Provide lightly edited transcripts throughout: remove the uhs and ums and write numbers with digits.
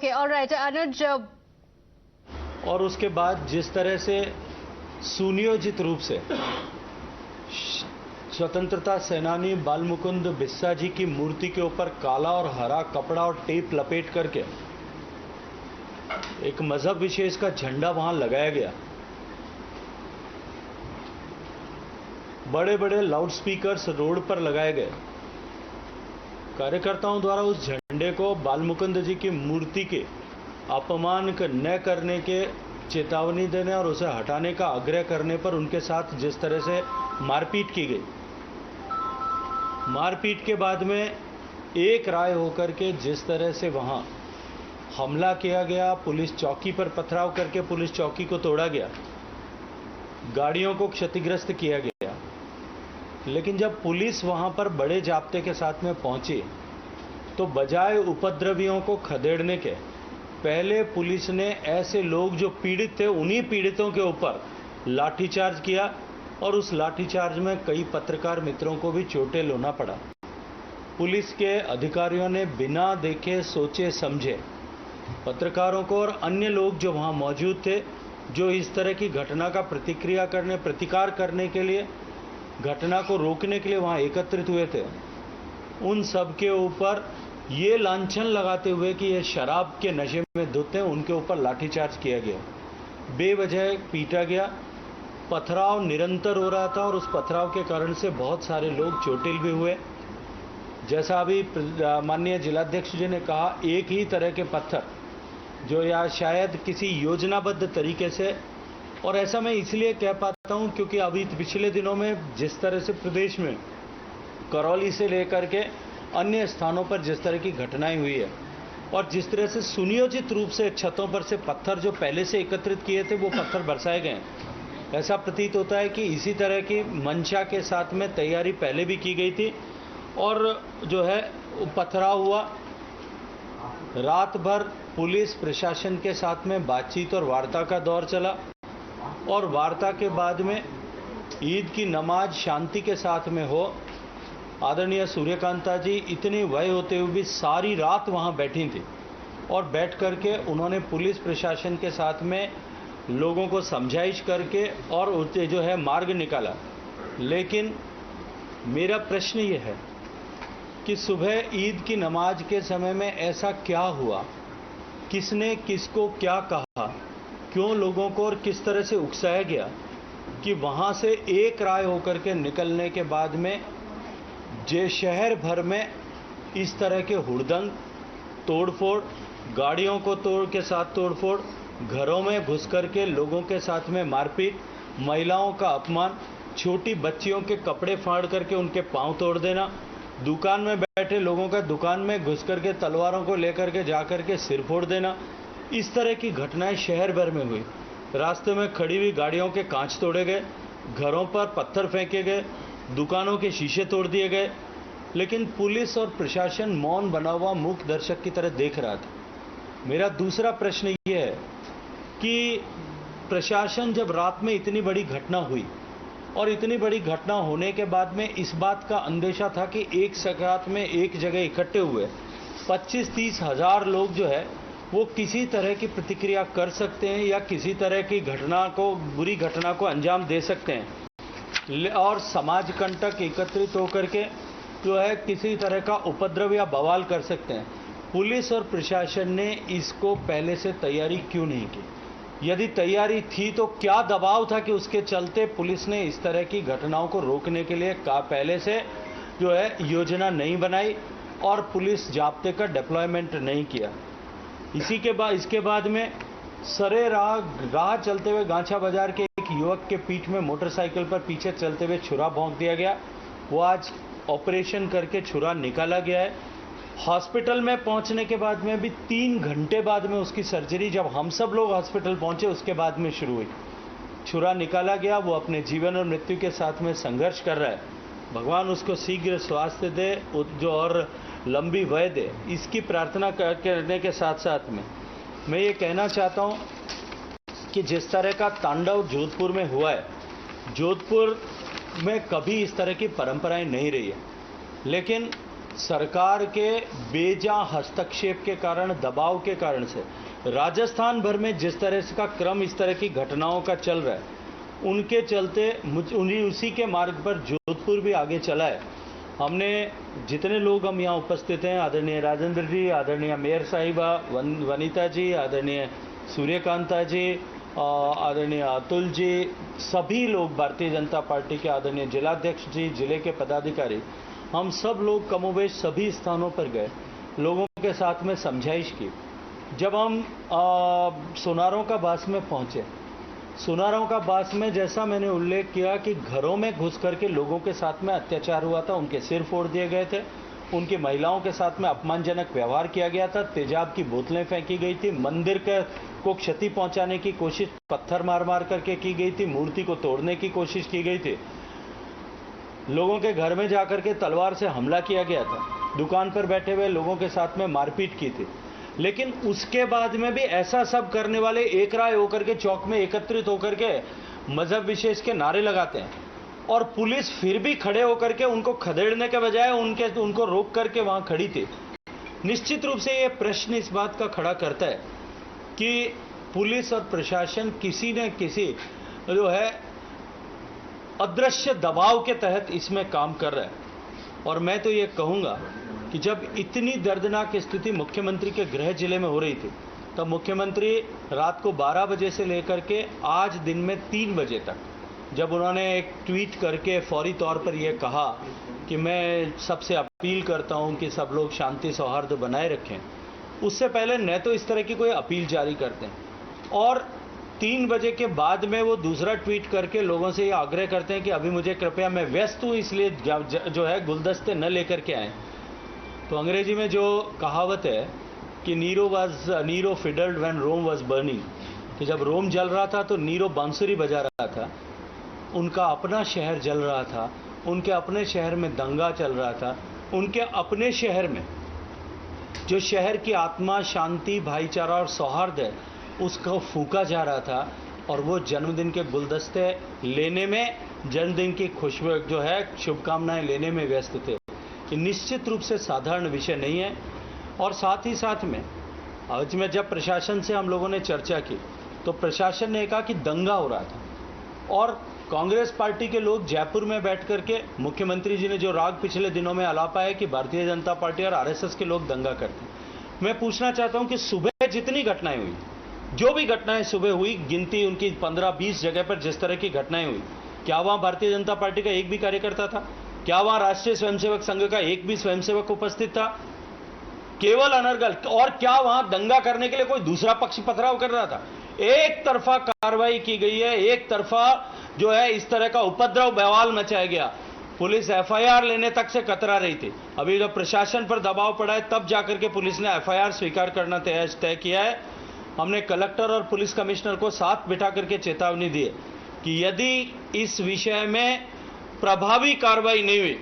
Okay, alright अनुज। और उसके बाद जिस तरह से सुनियोजित रूप से स्वतंत्रता सेनानी बालमुकुंद बिस्सा जी की मूर्ति के ऊपर काला और हरा कपड़ा और टेप लपेट करके एक मजहब विशेष का झंडा वहां लगाया गया, बड़े बड़े लाउडस्पीकर्स रोड पर लगाए गए, कार्यकर्ताओं द्वारा उस झंडे को बालमुकुंद जी की मूर्ति के अपमान न करने के चेतावनी देने और उसे हटाने का आग्रह करने पर उनके साथ जिस तरह से मारपीट की गई, मारपीट के बाद में एक राय होकर के जिस तरह से वहां हमला किया गया, पुलिस चौकी पर पथराव करके पुलिस चौकी को तोड़ा गया, गाड़ियों को क्षतिग्रस्त किया गया। लेकिन जब पुलिस वहां पर बड़े जाब्ते के साथ में पहुंची तो बजाय उपद्रवियों को खदेड़ने के पहले पुलिस ने ऐसे लोग जो पीड़ित थे उन्हीं पीड़ितों के ऊपर लाठीचार्ज किया और उस लाठीचार्ज में कई पत्रकार मित्रों को भी चोटें लोना पड़ा। पुलिस के अधिकारियों ने बिना देखे सोचे समझे पत्रकारों को और अन्य लोग जो वहां मौजूद थे, जो इस तरह की घटना का प्रतिकार करने के लिए, घटना को रोकने के लिए वहां एकत्रित हुए थे, उन सब के ऊपर ये लांछन लगाते हुए कि ये शराब के नशे में धुत हैं, उनके ऊपर लाठीचार्ज किया गया, बेवजह पीटा गया। पथराव निरंतर हो रहा था और उस पथराव के कारण से बहुत सारे लोग चोटिल भी हुए। जैसा अभी माननीय जिलाध्यक्ष जी ने कहा, एक ही तरह के पत्थर जो या शायद किसी योजनाबद्ध तरीके से, और ऐसा मैं इसलिए कह पाता हूं क्योंकि अभी पिछले दिनों में जिस तरह से प्रदेश में करौली से लेकर के अन्य स्थानों पर जिस तरह की घटनाएं हुई है और जिस तरह से सुनियोजित रूप से छतों पर से पत्थर जो पहले से एकत्रित किए थे वो पत्थर बरसाए गए, ऐसा प्रतीत होता है कि इसी तरह की मंशा के साथ में तैयारी पहले भी की गई थी और जो है पथराव हुआ। रात भर पुलिस प्रशासन के साथ में बातचीत और वार्ता का दौर चला और वार्ता के बाद में ईद की नमाज शांति के साथ में हो। आदरणीय सूर्यकांता जी इतनी वय होते हुए भी सारी रात वहां बैठी थी और बैठ करके उन्होंने पुलिस प्रशासन के साथ में लोगों को समझाइश करके और उससे जो है मार्ग निकाला। लेकिन मेरा प्रश्न ये है कि सुबह ईद की नमाज के समय में ऐसा क्या हुआ, किसने किसको क्या कहा, क्यों लोगों को और किस तरह से उकसाया गया कि वहां से एक राय होकर के निकलने के बाद में जे शहर भर में इस तरह के हुड़दंग, तोड़फोड़, गाड़ियों को तोड़ के साथ तोड़फोड़, घरों में घुस करके लोगों के साथ में मारपीट, महिलाओं का अपमान, छोटी बच्चियों के कपड़े फाड़ करके उनके पांव तोड़ देना, दुकान में बैठे लोगों का दुकान में घुस करके तलवारों को लेकर के जाकर के सिर फोड़ देना, इस तरह की घटनाएं शहर भर में हुई। रास्ते में खड़ी हुई गाड़ियों के कांच तोड़े गए, घरों पर पत्थर फेंके गए, दुकानों के शीशे तोड़ दिए गए, लेकिन पुलिस और प्रशासन मौन बना हुआ मूक दर्शक की तरह देख रहा था। मेरा दूसरा प्रश्न ये है कि प्रशासन जब रात में इतनी बड़ी घटना हुई और इतनी बड़ी घटना होने के बाद में इस बात का अंदेशा था कि एक साथ में एक जगह इकट्ठे हुए 25-30 हज़ार लोग जो है वो किसी तरह की प्रतिक्रिया कर सकते हैं या किसी तरह की घटना को, बुरी घटना को अंजाम दे सकते हैं और समाज कंटक एकत्रित होकर के जो है किसी तरह का उपद्रव या बवाल कर सकते हैं। पुलिस और प्रशासन ने इसको पहले से तैयारी क्यों नहीं की? यदि तैयारी थी तो क्या दबाव था कि उसके चलते पुलिस ने इस तरह की घटनाओं को रोकने के लिए पहले से जो है योजना नहीं बनाई और पुलिस जाब्ते का डिप्लॉयमेंट नहीं किया? इसके बाद में सरे राह चलते हुए गांछा बाजार के एक युवक के पीठ में मोटरसाइकिल पर पीछे चलते हुए छुरा भोंक दिया गया। वो आज ऑपरेशन करके छुरा निकाला गया है। हॉस्पिटल में पहुंचने के बाद में भी 3 घंटे बाद में उसकी सर्जरी, जब हम सब लोग हॉस्पिटल पहुंचे उसके बाद में शुरू हुई। छुरा निकाला गया, वो अपने जीवन और मृत्यु के साथ में संघर्ष कर रहा है। भगवान उसको शीघ्र स्वास्थ्य दे जो और लंबी वय दे, इसकी प्रार्थना करने के साथ साथ में मैं ये कहना चाहता हूँ कि जिस तरह का तांडव जोधपुर में हुआ है, जोधपुर में कभी इस तरह की परंपराएं नहीं रही है, लेकिन सरकार के बेजा हस्तक्षेप के कारण, दबाव के कारण से राजस्थान भर में जिस तरह का क्रम इस तरह की घटनाओं का चल रहा है, उनके चलते उसी के मार्ग पर जोधपुर भी आगे चला है। हमने जितने लोग हम यहाँ उपस्थित हैं, आदरणीय राजेंद्र जी, आदरणीय मेयर साहिबा, वनीता जी, आदरणीय सूर्यकांता जी, आदरणीय अतुल जी, सभी लोग भारतीय जनता पार्टी के आदरणीय जिलाध्यक्ष जी, जिले के पदाधिकारी, हम सब लोग कमोबेश सभी स्थानों पर गए, लोगों के साथ में समझाइश की। जब हम सोनारों का बास में पहुंचे, सोनारों का बास में जैसा मैंने उल्लेख किया कि घरों में घुस करके लोगों के साथ में अत्याचार हुआ था, उनके सिर फोड़ दिए गए थे, उनकी महिलाओं के साथ में अपमानजनक व्यवहार किया गया था, तेजाब की बोतलें फेंकी गई थी, मंदिर को क्षति पहुंचाने की कोशिश पत्थर मार मार करके की गई थी, मूर्ति को तोड़ने की कोशिश की गई थी, लोगों के घर में जाकर के तलवार से हमला किया गया था, दुकान पर बैठे हुए लोगों के साथ में मारपीट की थी। लेकिन उसके बाद में भी ऐसा सब करने वाले एक राय होकर के चौक में एकत्रित होकर के मजहब विशेष के नारे लगाते हैं, और पुलिस फिर भी खड़े होकर के उनको खदेड़ने के बजाय उनको रोक करके वहां खड़ी थी। निश्चित रूप से ये प्रश्न इस बात का खड़ा करता है कि पुलिस और प्रशासन किसी न किसी जो है अदृश्य दबाव के तहत इसमें काम कर रहा है। और मैं तो ये कहूंगा कि जब इतनी दर्दनाक स्थिति मुख्यमंत्री के गृह जिले में हो रही थी, तब मुख्यमंत्री रात को 12 बजे से लेकर के आज दिन में 3 बजे तक, जब उन्होंने एक ट्वीट करके फौरी तौर पर यह कहा कि मैं सबसे अपील करता हूं कि सब लोग शांति सौहार्द बनाए रखें, उससे पहले न तो इस तरह की कोई अपील जारी करते हैं, और 3 बजे के बाद में वो दूसरा ट्वीट करके लोगों से ये आग्रह करते हैं कि अभी मुझे कृपया, मैं व्यस्त हूँ इसलिए जो है गुलदस्ते न लेकर के आए। तो अंग्रेजी में जो कहावत है कि Nero fiddled when Rome was burning, कि जब रोम जल रहा था तो नीरो बांसुरी बजा रहा था, उनका अपना शहर जल रहा था, उनके अपने शहर में दंगा चल रहा था, उनके अपने शहर में जो शहर की आत्मा, शांति, भाईचारा और सौहार्द है उसको फूंका जा रहा था, और वो जन्मदिन के गुलदस्ते लेने में, जन्मदिन की खुशबू जो है शुभकामनाएं लेने में व्यस्त थे। ये निश्चित रूप से साधारण विषय नहीं है। और साथ ही साथ में आज में जब प्रशासन से हम लोगों ने चर्चा की तो प्रशासन ने कहा कि दंगा हो रहा था, और कांग्रेस पार्टी के लोग जयपुर में बैठ करके मुख्यमंत्री जी ने जो राग पिछले दिनों में आलापा है कि भारतीय जनता पार्टी और आरएसएस के लोग दंगा करते हैं। मैं पूछना चाहता हूं कि सुबह जितनी घटनाएं हुई, जो भी घटनाएं सुबह हुई, गिनती उनकी 15-20 जगह पर जिस तरह की घटनाएं हुई, क्या वहां भारतीय जनता पार्टी का एक भी कार्यकर्ता था? क्या वहां राष्ट्रीय स्वयंसेवक संघ का एक भी स्वयंसेवक उपस्थित था? केवल अनर्गल। और क्या वहां दंगा करने के लिए कोई दूसरा पक्ष पथराव कर रहा था? एक तरफा कार्रवाई की गई है, एक तरफा जो है इस तरह का उपद्रव बवाल मचाया गया। पुलिस एफआईआर लेने तक से कतरा रही थी। अभी जब प्रशासन पर दबाव पड़ा है तब जाकर के पुलिस ने एफआईआर स्वीकार करना तय किया है। हमने कलेक्टर और पुलिस कमिश्नर को साथ बिठा करके चेतावनी दी है कि यदि इस विषय में प्रभावी कार्रवाई नहीं हुई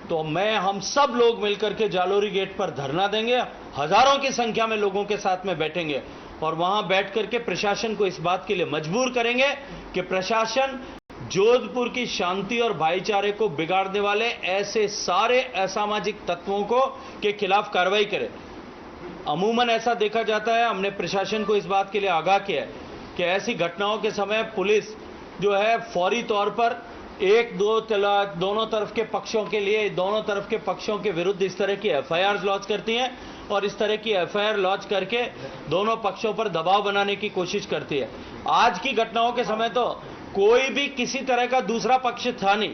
तो हम सब लोग मिलकर के जालोरी गेट पर धरना देंगे, हजारों की संख्या में लोगों के साथ में बैठेंगे और वहां बैठ करके प्रशासन को इस बात के लिए मजबूर करेंगे कि प्रशासन जोधपुर की शांति और भाईचारे को बिगाड़ने वाले ऐसे सारे असामाजिक तत्वों के खिलाफ कार्रवाई करे। अमूमन ऐसा देखा जाता है, हमने प्रशासन को इस बात के लिए आगाह किया है कि ऐसी घटनाओं के समय पुलिस जो है फौरी तौर पर दोनों तरफ के पक्षों के लिए, दोनों तरफ के पक्षों के विरुद्ध इस तरह की एफआईआर लॉन्च करती हैं और इस तरह की एफआईआर लॉन्च करके दोनों पक्षों पर दबाव बनाने की कोशिश करती है। आज की घटनाओं के समय तो कोई भी किसी तरह का दूसरा पक्ष था नहीं,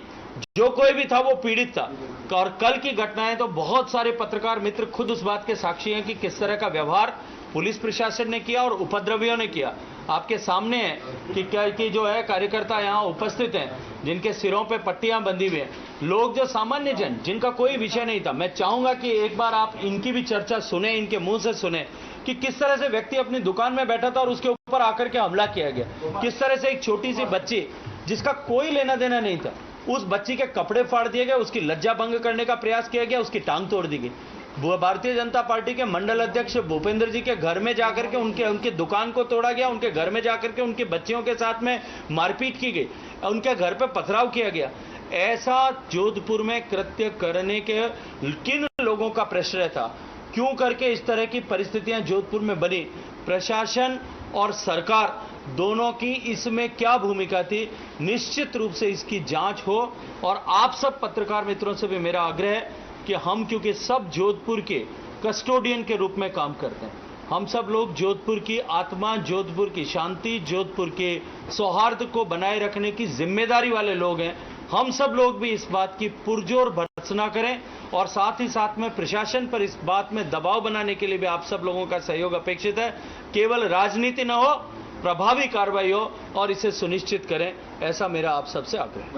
जो कोई भी था वो पीड़ित था। और कल की घटनाएं तो बहुत सारे पत्रकार मित्र खुद उस बात के साक्षी हैं कि किस तरह का व्यवहार पुलिस प्रशासन ने किया और उपद्रवियों ने किया। आपके सामने है कि जो है कार्यकर्ता यहाँ उपस्थित हैं जिनके सिरों पे पट्टियां बंधी हुई हैं, लोग जो सामान्य जन जिनका कोई विषय नहीं था। मैं चाहूंगा कि एक बार आप इनकी भी चर्चा सुने, इनके मुंह से सुने कि किस तरह से व्यक्ति अपनी दुकान में बैठा था और उसके ऊपर आकर के हमला किया गया। किस तरह से एक छोटी सी बच्ची जिसका कोई लेना देना नहीं था, उस बच्ची के कपड़े फाड़ दिए गए, उसकी लज्जा भंग करने का प्रयास किया गया, उसकी टांग तोड़ दी गई। भारतीय जनता पार्टी के मंडल अध्यक्ष भूपेंद्र जी के घर में जाकर के उनके दुकान को तोड़ा गया, उनके घर में जाकर के उनकी बच्चियों के साथ में मारपीट की गई, उनके घर पे पथराव किया गया। ऐसा जोधपुर में कृत्य करने के किन लोगों लोगों का प्रश्रय था, क्यों करके इस तरह की परिस्थितियां जोधपुर में बनी, प्रशासन और सरकार दोनों की इसमें क्या भूमिका थी, निश्चित रूप से इसकी जांच हो। और आप सब पत्रकार मित्रों से भी मेरा आग्रह है कि हम, क्योंकि सब जोधपुर के कस्टोडियन के रूप में काम करते हैं, हम सब लोग जोधपुर की आत्मा, जोधपुर की शांति, जोधपुर के सौहार्द को बनाए रखने की जिम्मेदारी वाले लोग हैं। हम सब लोग भी इस बात की पुरजोर भर्त्सना करें और साथ ही साथ में प्रशासन पर इस बात में दबाव बनाने के लिए भी आप सब लोगों का सहयोग अपेक्षित है। केवल राजनीति न हो, प्रभावी कार्रवाई हो और इसे सुनिश्चित करें, ऐसा मेरा आप सबसे आग्रह है।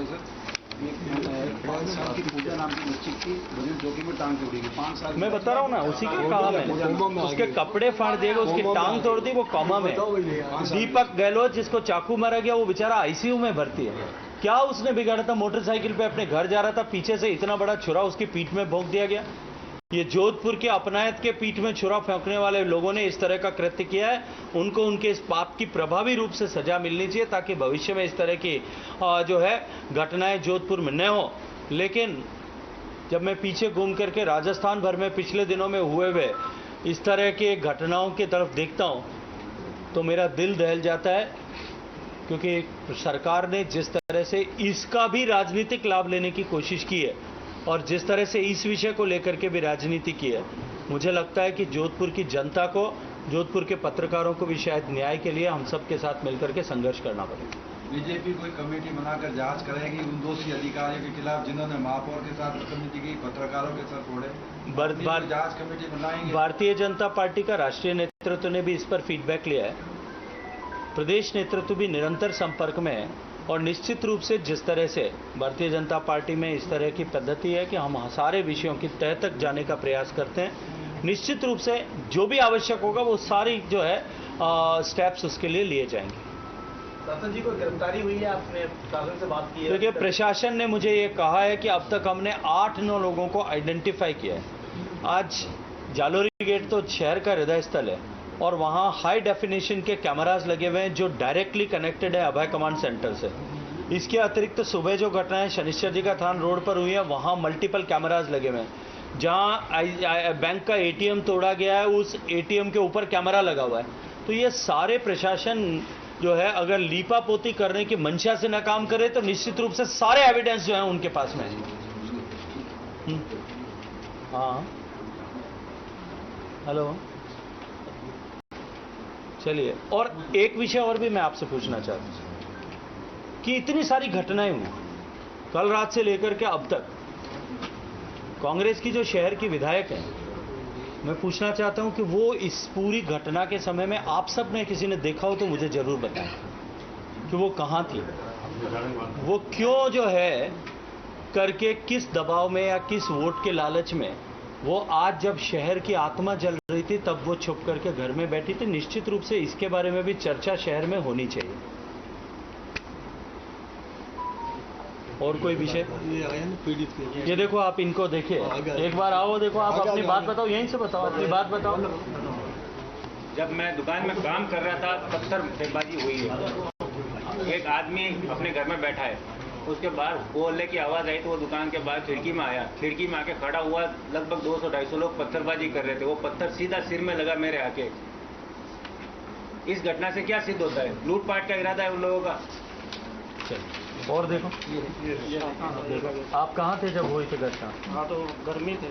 मैं बता रहा हूँ ना, उसी के काम है, उसके कपड़े फाड़ दिएगा, उसकी टांग तोड़ दी, वो कॉमा में। दीपक गहलोत जिसको चाकू मारा गया, वो बेचारा आईसीयू में भर्ती है। क्या उसने बिगाड़ा था? मोटरसाइकिल पे अपने घर जा रहा था, पीछे से इतना बड़ा छुरा उसकी पीठ में भोंक दिया गया। ये जोधपुर के अपनायत के पीठ में छुरा फेंकने वाले लोगों ने इस तरह का कृत्य किया है, उनको उनके इस पाप की प्रभावी रूप से सजा मिलनी चाहिए, ताकि भविष्य में इस तरह की जो है घटनाएं जोधपुर में न हो। लेकिन जब मैं पीछे घूम करके राजस्थान भर में पिछले दिनों में हुए इस तरह के घटनाओं की तरफ देखता हूं तो मेरा दिल दहल जाता है, क्योंकि सरकार ने जिस तरह से इसका भी राजनीतिक लाभ लेने की कोशिश की है और जिस तरह से इस विषय को लेकर के भी राजनीति की है, मुझे लगता है कि जोधपुर की जनता को, जोधपुर के पत्रकारों को भी शायद न्याय के लिए हम सब के साथ मिलकर के संघर्ष करना पड़ेगा। बीजेपी कोई कमेटी बनाकर जांच करेगी उन दोषी अधिकारियों के खिलाफ जिन्होंने महापौर के साथ बदतमीजी की, पत्रकारों के साथ तोड़े? जांच कमेटी बनाएंगे? भारतीय जनता पार्टी का राष्ट्रीय नेतृत्व ने भी इस पर फीडबैक लिया है, प्रदेश नेतृत्व भी निरंतर संपर्क में है और निश्चित रूप से जिस तरह से भारतीय जनता पार्टी में इस तरह की पद्धति है कि हम सारे विषयों की तह तक जाने का प्रयास करते हैं, निश्चित रूप से जो भी आवश्यक होगा वो सारी जो है स्टेप्स उसके लिए लिए जाएंगे। शासन जी को गिरफ्तारी हुई है, आपने शासन से बात की है? देखिए, प्रशासन ने मुझे ये कहा है कि अब तक हमने 8-9 लोगों को आइडेंटिफाई किया है। आज जालोरी गेट तो शहर का हृदय स्थल है और वहाँ हाई डेफिनेशन के कैमराज लगे हुए हैं जो डायरेक्टली कनेक्टेड है अभय कमांड सेंटर से। इसके अतिरिक्त सुबह जो घटनाएं शनिश्चर जी का थान रोड पर हुई है, वहाँ मल्टीपल कैमराज लगे हुए हैं। जहाँ बैंक का एटीएम तोड़ा गया है, उस एटीएम के ऊपर कैमरा लगा हुआ है। तो ये सारे प्रशासन जो है, अगर लीपा पोती करने की मंशा से न काम करे तो निश्चित रूप से सारे एविडेंस जो है उनके पास में है। हाँ, हेलो, चलिए। और एक विषय और भी मैं आपसे पूछना चाहता हूं कि इतनी सारी घटनाएं हुई कल रात से लेकर के अब तक, कांग्रेस की जो शहर की विधायक है, मैं पूछना चाहता हूं कि वो इस पूरी घटना के समय में आप सब ने किसी ने देखा हो तो मुझे जरूर बताएं कि वो कहां थी, वो क्यों जो है करके, किस दबाव में या किस वोट के लालच में वो आज जब शहर की आत्मा जल रही थी तब वो छुप करके घर में बैठी थी। निश्चित रूप से इसके बारे में भी चर्चा शहर में होनी चाहिए। और कोई विषय? ये देखो, आप इनको देखिए, एक बार आओ, देखो, आप अपनी बात बताओ, यहीं से बताओ, अपनी बात बताओ। जब मैं दुकान में काम कर रहा था, पत्थरबाजी हुई है। एक आदमी अपने घर में बैठा है, उसके बाद बोलने की आवाज़ आई तो वो दुकान के बाहर खिड़की में आया, खिड़की में आके खड़ा हुआ। लगभग 200-250 लोग पत्थरबाजी कर रहे थे, वो पत्थर सीधा सिर में लगा मेरे आके। इस घटना से क्या सिद्ध होता है? लूटपाट का इरादा है उन लोगों का। और देखो, आप कहाँ थे जब हुई थी घटना? हाँ, तो घर में थे।